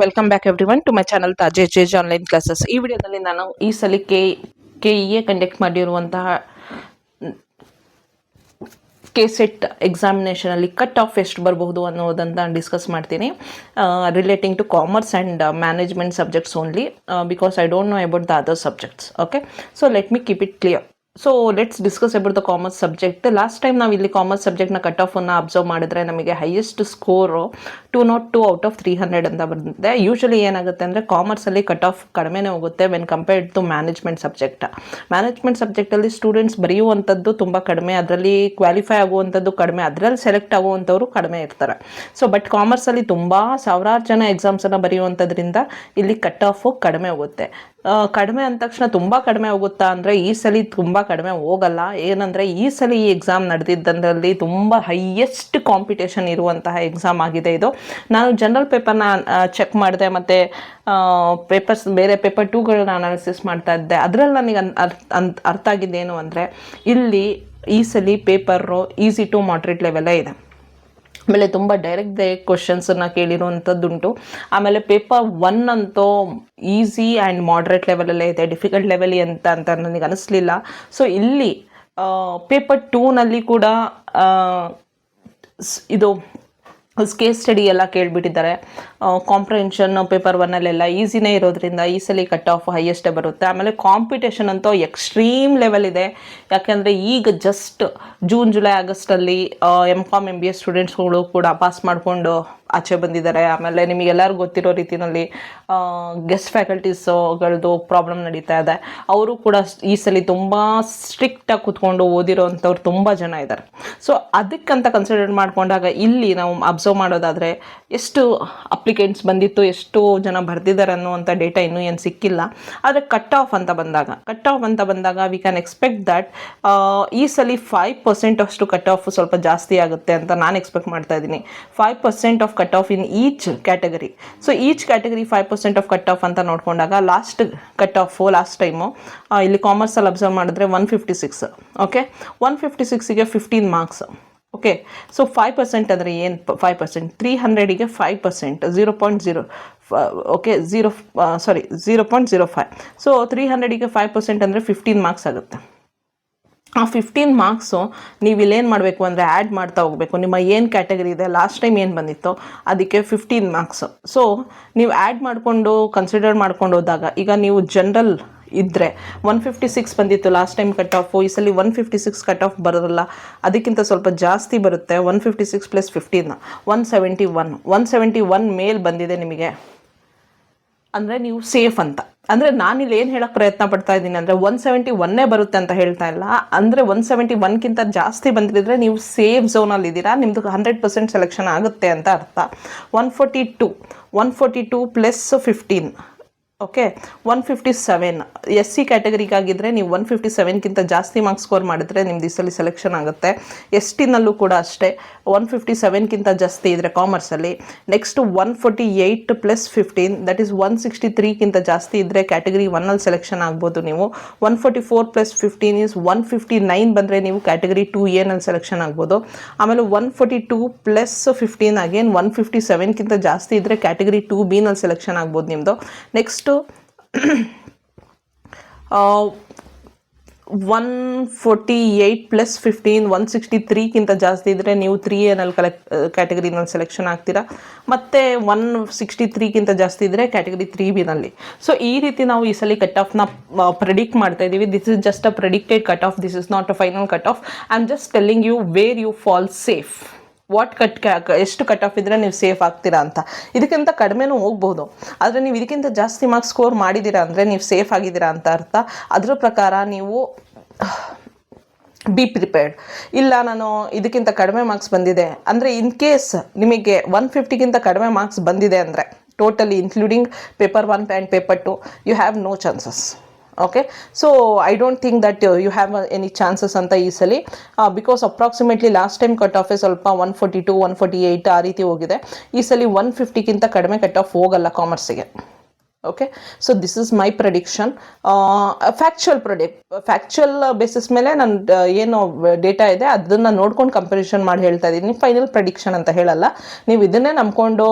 Welcome back everyone to my channel ತಾಜೆ ಜೇಜ್ online classes. ಈ ವಿಡಿಯೋದಲ್ಲಿ ನಾನು ಈ ಸಲ ಕೆಇಎ ಕಂಡಕ್ಟ್ ಮಾಡಿರುವಂತಹ ಕೆಸೆಟ್ ಎಕ್ಸಾಮಿನೇಷನಲ್ಲಿ ಕಟ್ ಆಫ್ ಎಷ್ಟು ಬರಬಹುದು ಅನ್ನೋದನ್ನು ಡಿಸ್ಕಸ್ ಮಾಡ್ತೀನಿ relating to commerce and management subjects only because I don't know about the other subjects. Okay, so let me keep it clear. So let's discuss about the commerce subject. Last time ನಾವು ಇಲ್ಲಿ commerce ಸಬ್ಜೆಕ್ಟ್ನ cut ಆಫನ್ನು observe ಮಾಡಿದ್ರೆ ನಮಗೆ highest score 202 out of 300 ಅಂತ ಬಂದಿದೆ. Usually ಏನಾಗುತ್ತೆ ಅಂದರೆ ಕಾಮರ್ಸಲ್ಲಿ ಕಟ್ ಆಫ್ ಕಡಿಮೆನೇ ಹೋಗುತ್ತೆ when compared to management subject. Management ಸಬ್ಜೆಕ್ಟಲ್ಲಿ ಸ್ಟೂಡೆಂಟ್ಸ್ ಬರೆಯುವಂಥದ್ದು ತುಂಬ ಕಡಿಮೆ, ಅದರಲ್ಲಿ ಕ್ವಾಲಿಫೈ ಆಗುವಂಥದ್ದು ಕಡಿಮೆ, ಅದರಲ್ಲಿ ಸೆಲೆಕ್ಟ್ ಆಗುವಂಥವ್ರು ಕಡಿಮೆ ಇರ್ತಾರೆ. ಸೊ ಬಟ್ ಕಾಮರ್ಸಲ್ಲಿ ತುಂಬ ಸಾವಿರಾರು ಜನ ಎಕ್ಸಾಮ್ಸನ್ನು ಬರೆಯುವಂಥದ್ರಿಂದ ಇಲ್ಲಿ ಕಟ್ ಆಫು ಕಡಿಮೆ ಹೋಗುತ್ತೆ. ಕಡಿಮೆ ಅಂದ ತಕ್ಷಣ ತುಂಬ ಕಡಿಮೆ ಹೋಗುತ್ತಾ ಅಂದರೆ ಈ ಸಲ ತುಂಬ ಕಡಿಮೆ ಹೋಗಲ್ಲ. ಏನಂದರೆ ಈ ಸಲ ಈ ಎಕ್ಸಾಮ್ ನಡೆದಿದ್ದಲ್ಲಿ ತುಂಬ ಹೈಯೆಸ್ಟ್ ಕಾಂಪಿಟೇಷನ್ ಇರುವಂತಹ ಎಕ್ಸಾಮ್ ಆಗಿದೆ ಇದು. ನಾನು ಜನರಲ್ ಪೇಪರ್ನ ಚೆಕ್ ಮಾಡಿದೆ ಮತ್ತು ಪೇಪರ್ಸ್ ಬೇರೆ ಪೇಪರ್ 2ಗಳನ್ನ ಅನಾಲಿಸಿಸ್ ಮಾಡ್ತಾ ಇದ್ದೆ. ಅದರಲ್ಲಿ ನನಗೆ ಅರ್ಥ ಆಗಿದ್ದೇನು ಅಂದರೆ ಇಲ್ಲಿ ಈ ಸಲ ಪೇಪರು ಈಸಿ ಟು ಮಾಡ್ರೇಟ್ ಲೆವೆಲ್ಲೇ ಇದೆ. ಆಮೇಲೆ ತುಂಬ ಡೈರೆಕ್ಟ್ ಕ್ವಶನ್ಸನ್ನು ಕೇಳಿರುವಂಥದ್ದುಂಟು. ಆಮೇಲೆ ಪೇಪರ್ 1 ಅಂತೂ ಈಸಿ ಆ್ಯಂಡ್ ಮಾಡ್ರೇಟ್ ಲೆವೆಲಲ್ಲೇ ಇದೆ, ಡಿಫಿಕಲ್ಟ್ ಲೆವೆಲ್ ಅಂತ ನನಗೆ ಅನಿಸ್ಲಿಲ್ಲ. ಸೊ ಇಲ್ಲಿ ಪೇಪರ್ 2ನಲ್ಲಿ ಕೂಡ ಇದು ಕೇಸ್ ಸ್ಟಡಿ ಎಲ್ಲ ಕೇಳಿಬಿಟ್ಟಿದ್ದಾರೆ. ಕಾಂಪ್ರಿಹೆನ್ಷನ್ ಪೇಪರ್ 1ಅಲ್ಲೆಲ್ಲ ಈಸಿನೇ ಇರೋದ್ರಿಂದ ಈ ಸಲ ಕಟ್ ಆಫ್ ಹೈಯೆಸ್ಟೇ ಬರುತ್ತೆ. ಆಮೇಲೆ ಕಾಂಪಿಟೇಷನ್ ಅಂತೂ ಎಕ್ಸ್ಟ್ರೀಮ್ ಲೆವೆಲ್ ಇದೆ. ಯಾಕೆಂದರೆ ಈಗ ಜಸ್ಟ್ ಜೂನ್ ಜುಲೈ ಆಗಸ್ಟಲ್ಲಿ MCOM MBA ಸ್ಟೂಡೆಂಟ್ಸ್ಗಳು ಕೂಡ ಪಾಸ್ ಮಾಡಿಕೊಂಡು ಆಚೆ ಬಂದಿದ್ದಾರೆ. ಆಮೇಲೆ ನಿಮಗೆಲ್ಲರಿಗೂ ಗೊತ್ತಿರೋ ರೀತಿಯಲ್ಲಿ ಗೆಸ್ಟ್ ಫ್ಯಾಕಲ್ಟೀಸ್ಗಳದ್ದು ಪ್ರಾಬ್ಲಮ್ ನಡೀತಾ ಇದೆ. ಅವರು ಕೂಡ ಈ ಸಲ ತುಂಬ ಸ್ಟ್ರಿಕ್ಟಾಗಿ ಕೂತ್ಕೊಂಡು ಓದಿರೋ ಅಂಥವ್ರು ತುಂಬ ಜನ ಇದ್ದಾರೆ. ಸೊ ಅದಕ್ಕಂತ ಕನ್ಸಿಡರ್ ಮಾಡಿಕೊಂಡಾಗ ಇಲ್ಲಿ ನಾವು ಅಬ್ಸರ್ವ್ ಮಾಡೋದಾದರೆ ಎಷ್ಟು ಅಪ್ಲಿಕೆಂಟ್ಸ್ ಬಂದಿತ್ತು, ಎಷ್ಟು ಜನ ಬರೆದಿದ್ದಾರೆ ಅನ್ನುವಂಥ ಡೇಟಾ ಇನ್ನೂ ಏನು ಸಿಕ್ಕಿಲ್ಲ. ಆದರೆ ಕಟ್ ಆಫ್ ಅಂತ ಬಂದಾಗ ವಿ ಕ್ಯಾನ್ ಎಕ್ಸ್ಪೆಕ್ಟ್ ದ್ಯಾಟ್ ಈ ಸಲ 5% ಅಷ್ಟು ಕಟ್ ಆಫ್ ಸ್ವಲ್ಪ ಜಾಸ್ತಿ ಆಗುತ್ತೆ ಅಂತ ನಾನು ಎಕ್ಸ್ಪೆಕ್ಟ್ ಮಾಡ್ತಾ ಇದ್ದೀನಿ. 5% off cut off in each category. So each category 5% off cut off ಅಂತ ನೋಡಿಕೊಂಡಾಗ last cut off last time ಇಲ್ಲಿ ಕಾಮರ್ಸಲ್ಲಿ ಅಬ್ಸರ್ವ್ ಮಾಡಿದ್ರೆ 156. ಓಕೆ, 156ಗೆ 15 ಮಾರ್ಕ್ಸ್. ಓಕೆ, ಸೊ 5% ಅಂದರೆ ಏನು? 5% 300ಗೆ 5% 0.0. ಓಕೆ 0.05. ಸೊ 300ಗೆ 5% ಅಂದರೆ 15 ಮಾರ್ಕ್ಸ್ ಆಗುತ್ತೆ. ಆ 15 ಮಾರ್ಕ್ಸು ನೀವು ಇಲ್ಲೇನು ಮಾಡಬೇಕು ಅಂದರೆ ಆ್ಯಡ್ ಮಾಡ್ತಾ ಹೋಗಬೇಕು. ನಿಮ್ಮ ಏನು ಕ್ಯಾಟಗರಿ ಇದೆ, ಲಾಸ್ಟ್ ಟೈಮ್ ಏನು ಬಂದಿತ್ತೋ ಅದಕ್ಕೆ 15 ಮಾರ್ಕ್ಸು. ಸೊ ನೀವು ಆ್ಯಡ್ ಮಾಡಿಕೊಂಡು ಕನ್ಸಿಡರ್ ಮಾಡ್ಕೊಂಡು ಹೋದಾಗ ಈಗ ನೀವು ಜನರಲ್ ಇದ್ದರೆ 156 ಬಂದಿತ್ತು ಲಾಸ್ಟ್ ಟೈಮ್ ಕಟ್ ಆಫು. ಈ ಸಲ 156 ಕಟ್ ಆಫ್ ಬರೋಲ್ಲ, ಅದಕ್ಕಿಂತ ಸ್ವಲ್ಪ ಜಾಸ್ತಿ ಬರುತ್ತೆ. 156 + 15 171 ಮೇಲ್ ಬಂದಿದೆ ನಿಮಗೆ ಅಂದರೆ ನೀವು ಸೇಫ್ ಅಂತ. ಅಂದರೆ ನಾನಿಲ್ಲಿ ಏನು ಹೇಳೋಕ್ಕೆ ಪ್ರಯತ್ನ ಪಡ್ತಾ ಇದ್ದೀನಿ ಅಂದರೆ 171 ಬರುತ್ತೆ ಅಂತ ಹೇಳ್ತಾ ಇಲ್ಲ. ಅಂದರೆ 171ಕ್ಕಿಂತ ಜಾಸ್ತಿ ಬಂದಿದ್ರೆ ನೀವು ಸೇಫ್ ಝೋನಲ್ಲಿ ಇದ್ದೀರಾ, ನಿಮ್ಮದು 100% ಸೆಲೆಕ್ಷನ್ ಆಗುತ್ತೆ ಅಂತ ಅರ್ಥ. 142 + 15 ಓಕೆ 157. SC ಕ್ಯಾಟಗರಿಗಾಗಿದ್ದರೆ ನೀವು 157ಕ್ಕಿಂತ ಜಾಸ್ತಿ ಮಾರ್ಕ್ಸ್ ಸ್ಕೋರ್ ಮಾಡಿದ್ರೆ ನಿಮ್ದು ಈ ಸಲ ಸೆಲೆಕ್ಷನ್ ಆಗುತ್ತೆ. STನಲ್ಲೂ ಕೂಡ ಅಷ್ಟೇ 157ಕ್ಕಿಂತ ಜಾಸ್ತಿ ಇದ್ದರೆ ಕಾಮರ್ಸಲ್ಲಿ. ನೆಕ್ಸ್ಟ್ 148 + 15 ದಟ್ ಈಸ್ 163ಕ್ಕಿಂತ ಜಾಸ್ತಿ ಇದ್ದರೆ ಕ್ಯಾಟಗರಿ 1ಅಲ್ಲಿ ಸೆಲೆಕ್ಷನ್ ಆಗ್ಬೋದು ನೀವು. 144 + 15 ಈಸ್ 159 ಬಂದರೆ ನೀವು ಕ್ಯಾಟಗರಿ 2Aನಲ್ಲಿ ಸೆಲೆಕ್ಷನ್ ಆಗ್ಬೋದು. ಆಮೇಲೆ 142 + 15 ಅಗೇನ್ 157ಕ್ಕಿಂತ ಜಾಸ್ತಿ ಇದ್ದರೆ ಕ್ಯಾಟಗರಿ 2Bನಲ್ಲಿ ಸೆಲೆಕ್ಷನ್ ಆಗ್ಬೋದು ನಿಮ್ಮದು. ನೆಕ್ಸ್ಟು 148 + 15 163ಕ್ಕಿಂತ ಜಾಸ್ತಿ ಇದ್ದರೆ ನೀವು 3Aನಲ್ಲಿ ಕ್ಯಾಟಗರಿನಲ್ಲಿ ಸೆಲೆಕ್ಷನ್ ಆಗ್ತೀರಾ. ಮತ್ತು 163ಕ್ಕಿಂತ ಜಾಸ್ತಿ ಇದ್ದರೆ ಕ್ಯಾಟಗರಿ 3Bನಲ್ಲಿ. ಸೊ ಈ ರೀತಿ ನಾವು ಈ ಸಲ ಕಟ್ ಆಫ್ನ ಪ್ರೆಡಿಕ್ಟ್ ಮಾಡ್ತಾ ಇದ್ದೀವಿ. This is just a predicted cut off, this is not a final cut off. I am just telling you where you fall safe. ಎಷ್ಟು ಕಟ್ ಆಫ್ ಇದ್ದರೆ ನೀವು ಸೇಫ್ ಆಗ್ತೀರಾ ಅಂತ. ಇದಕ್ಕಿಂತ ಕಡಿಮೆನೂ ಹೋಗ್ಬೋದು, ಆದರೆ ನೀವು ಇದಕ್ಕಿಂತ ಜಾಸ್ತಿ ಮಾರ್ಕ್ಸ್ ಸ್ಕೋರ್ ಮಾಡಿದ್ದೀರಾ ಅಂದರೆ ನೀವು ಸೇಫ್ ಆಗಿದ್ದೀರಾ ಅಂತ ಅರ್ಥ. ಅದರ ಪ್ರಕಾರ ನೀವು ಬಿ ಪ್ರಿಪೇರ್ಡ್. ಇಲ್ಲ ನಾನು ಇದಕ್ಕಿಂತ ಕಡಿಮೆ ಮಾರ್ಕ್ಸ್ ಬಂದಿದೆ ಅಂದರೆ ಇನ್ ಕೇಸ್ ನಿಮಗೆ 150ಕ್ಕಿಂತ ಕಡಿಮೆ ಮಾರ್ಕ್ಸ್ ಬಂದಿದೆ ಅಂದರೆ totally including paper 1 and paper 2 you have no chances. Okay, so I don't think that you have any chances ಅಂತ ಈ ಸಲ. Because approximately last time cut ಆಫೇ ಸ್ವಲ್ಪ 142 148 ಆ ರೀತಿ ಹೋಗಿದೆ. ಈ ಸಲ 150ಕ್ಕಿಂತ ಕಡಿಮೆ ಕಟ್ ಆಫ್ ಹೋಗಲ್ಲ ಕಾಮರ್ಸಿಗೆ. Okay, so this is my prediction. Factual basis ಮೇಲೆ ನಾನು ಏನು ಡೇಟಾ ಇದೆ ಅದನ್ನು ನೋಡ್ಕೊಂಡು ಕಂಪ್ಯಾರಿಸನ್ ಮಾಡಿ ಹೇಳ್ತಾ ಇದ್ದೀನಿ. ಫೈನಲ್ ಪ್ರೆಡಿಕ್ಷನ್ ಅಂತ ಹೇಳಲ್ಲ. ನೀವು ಇದನ್ನೇ ನಂಬ್ಕೊಂಡು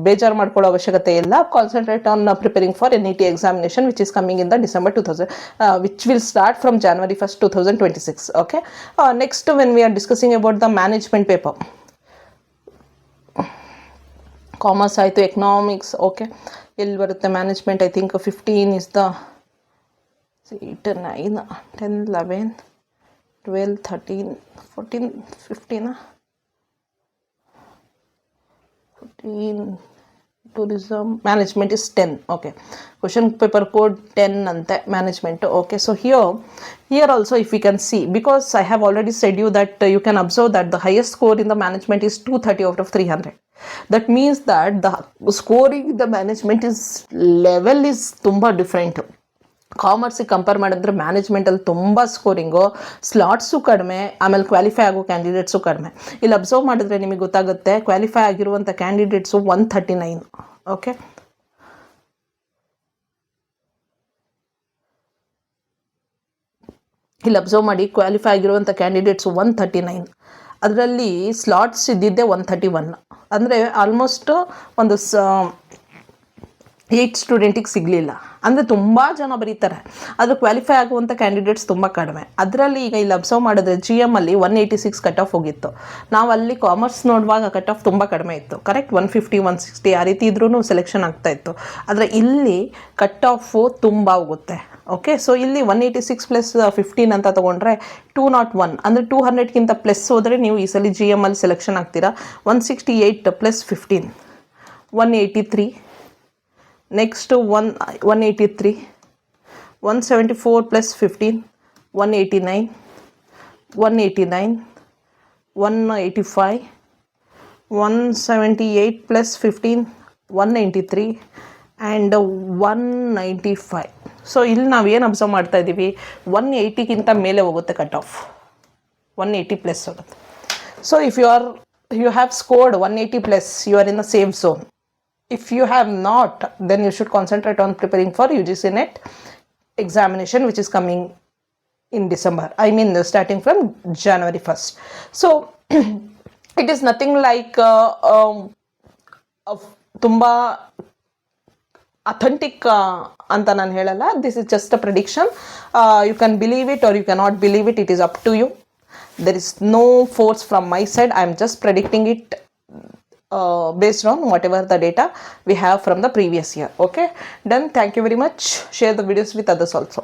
ಬೇಜಾರು ಮಾಡ್ಕೊಳ್ಳೋ ಅವಶ್ಯಕತೆ ಇಲ್ಲ. Concentrate on preparing for NET examination which is coming in the December 2000 which will start from January 1st, 2026. Okay, next when we are discussing about the management paper, commerce ಆಯಿತು, ಎಕನಾಮಿಕ್ಸ್. ಓಕೆ, ಎಲ್ಲಿ ಬರುತ್ತೆ management? I think 15 is the 8, 9, 10, 11, 12, 13, 14, 15, 14, tourism, management is 10. Okay, question paper code 10 ante management. Okay, so here also if we can see, because I have already said you that you can observe that the highest score in the management is 230 out of 300. That means that the scoring the management is level is tumba different. ಕಾಮರ್ಸಿಗೆ compare ಮಾಡಿದ್ರೆ ಮ್ಯಾನೇಜ್ಮೆಂಟಲ್ಲಿ ತುಂಬ scoring, slots ಕಡಿಮೆ, ಆಮೇಲೆ qualify ಆಗೋ candidates ಕಡಿಮೆ. ಇಲ್ಲಿ observe ಮಾಡಿದ್ರೆ ನಿಮಗೆ ಗೊತ್ತಾಗುತ್ತೆ, ಕ್ವಾಲಿಫೈ ಆಗಿರುವಂಥ ಕ್ಯಾಂಡಿಡೇಟ್ಸು 139. ಓಕೆ, ಇಲ್ಲಿ ಅಬ್ಸರ್ವ್ ಮಾಡಿ, ಕ್ವಾಲಿಫೈ ಆಗಿರುವಂಥ ಕ್ಯಾಂಡಿಡೇಟ್ಸು 139, ಅದರಲ್ಲಿ ಸ್ಲಾಟ್ಸ್ ಇದ್ದಿದ್ದೆ 131. ಅಂದರೆ ಆಲ್ಮೋಸ್ಟ್ ಒಂದು 8 ಸ್ಟೂಡೆಂಟಿಗೆ ಸಿಗಲಿಲ್ಲ. ಅಂದರೆ ತುಂಬ ಜನ ಬರೀತಾರೆ, ಆದರೆ ಕ್ವಾಲಿಫೈ ಆಗುವಂಥ ಕ್ಯಾಂಡಿಡೇಟ್ಸ್ ತುಂಬ ಕಡಿಮೆ. ಅದರಲ್ಲಿ ಈಗ ಇಲ್ಲಿ ಅಬ್ಸರ್ವ್ ಮಾಡಿದ್ರೆ GM ಅಲ್ಲಿ 186 ಕಟ್ ಆಫ್ ಹೋಗಿತ್ತು. ನಾವು ಅಲ್ಲಿ ಕಾಮರ್ಸ್ ನೋಡುವಾಗ ಕಟ್ ಆಫ್ ತುಂಬ ಕಡಿಮೆ ಇತ್ತು, ಕರೆಕ್ಟ್ 150, 160 ಆ ರೀತಿ ಇದ್ರೂ ಸೆಲೆಕ್ಷನ್ ಆಗ್ತಾಯಿತ್ತು. ಆದರೆ ಇಲ್ಲಿ ಕಟ್ ಆಫು ತುಂಬ ಹೋಗುತ್ತೆ. ಓಕೆ, ಸೊ ಇಲ್ಲಿ 186 ಪ್ಲಸ್ 15 ಅಂತ ತೊಗೊಂಡ್ರೆ 201, ಅಂದರೆ 200ಗಿಂತ ಪ್ಲಸ್ ಹೋದರೆ ನೀವು ಈ ಸಲ GM ಅಲ್ಲಿ ಸೆಲೆಕ್ಷನ್ ಆಗ್ತೀರಾ. 168 plus 15, 183. Next 183, 174 plus 15, 189, 185, 178 plus 15, 193 and 195. So ಇಲ್ಲಿ ನಾವೇನು ಅಬ್ಸರ್ವ್ ಮಾಡ್ತಾ ಇದ್ದೀವಿ, 180ಗಿಂತ ಮೇಲೆ ಹೋಗುತ್ತೆ ಕಟ್ ಆಫ್, 180 ಪ್ಲಸ್ ಹೋಗುತ್ತೆ. So if you have scored 180 plus, you are in the safe zone. If you have not, then you should concentrate on preparing for UGC NET examination which is coming in December. I mean starting from January 1st. So it is nothing like ತುಂಬ authentic ಅಂತ ನಾನು ಹೇಳಲ್ಲ. This is just a prediction. You can believe it or you can not believe it. It is up to you. There is no force from my side. I am just predicting it based on whatever the data we have from the previous year. Okay, done. Thank you very much. Share the videos with others also.